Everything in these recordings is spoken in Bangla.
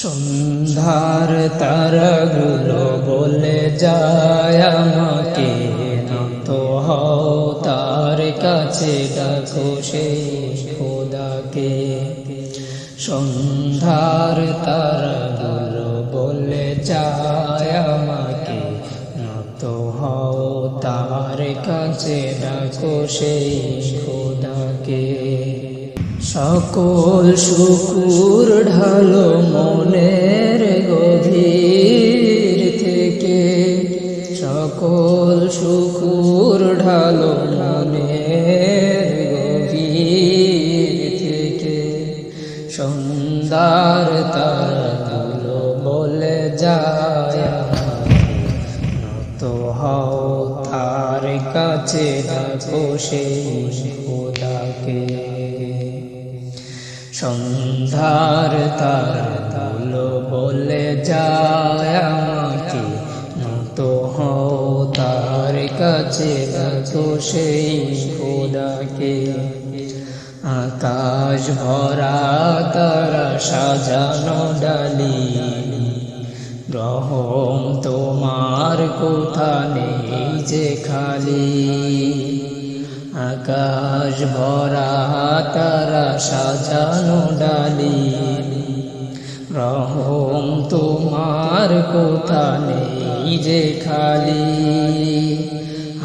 সন্ধ্যার তারাগুলো বলে যায় আমাকে, নত হও তার কাছে, ডাকো সেই খোদাকে। সন্ধ্যার তারাগুলো বলে যায় আমাকে, নত হও তার কাছে, ডাকো সেই খোদাকে। সকল শুকুর ঢালো মনের গভীর থেকে, সকল শুকুর ঢালো মনের গভীর থেকে। সন্ধ্যার তারাগুলো বলে যায় নত হও তার কাছে, ডাকো সেই খোদাকে। সন্ধ্যার তারাগুলো বলে যায় আমাকে, নত হও তার কাছে, ডাকো সেই খোদাকে। আকাশ ভরা তারা সাজানো ডালি, রহম তোমার কোথা নেই যে খালি। আকাশ ভরা তারা সাজানো ডালি, রহম তোমার কোথা নেই যে খালি।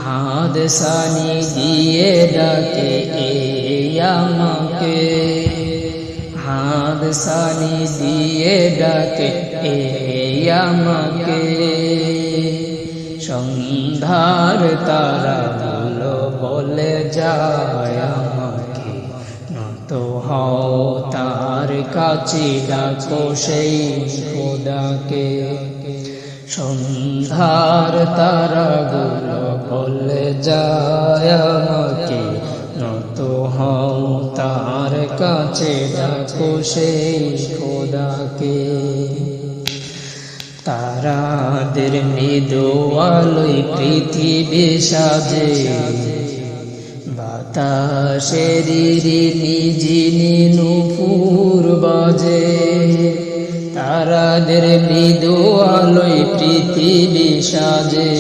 হাত সানি দিয়ে ডাকে এ আমাকে, হাত সানি দিয়ে ডাকে এ আমাকে। সন্ধ্যার তারাগুলো বলে যায় আমাকে, নত হও তার কাছে, ডাকো সেই খোদাকে। সন্ধ্যার তারাগুলো বলে যায় আমাকে, নত হও তার কাছে, ডাকো সেই খোদাকে। তারাদের মৃদু আলোয় পৃথিবী সাজে, বাতাসের ঝিনি নূপুর বাজে। তারাদের মৃদু আলোয় পৃথিবী সাজে,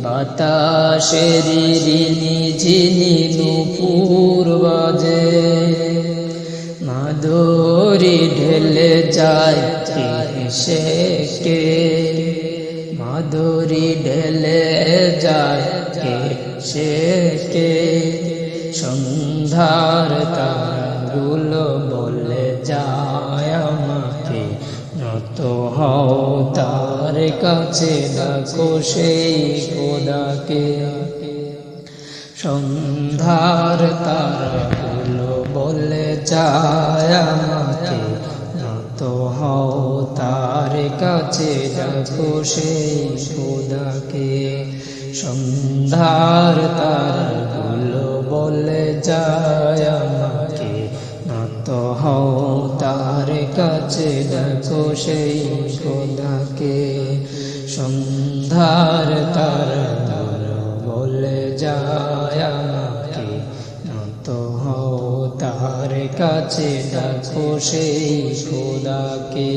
বাতাসের ঝিনি নূপুর বাজে। মাধুরী ঢেলে যায় কে, মাধুরী ঢেলে যায় কে। সন্ধ্যার তারাগুলো বলে যায় আমাকে, নত হও তার কাছে, ডাকো সেই খোদাকে। সন্ধ্যার তারাগুলো বলে যায় আমাকে, নত হও তার কাছে, ডাকো সেই খোদাকে। সন্ধ্যার তারাগুলো বলে যায় আমাকে, নত হও তার কাছে, ডাকো সেই খোদাকে। সন্ধ্যার তারাগুলো বলে যায় আমাকে, নত হও তার কাছে, ডাকো সেই খোদাকে।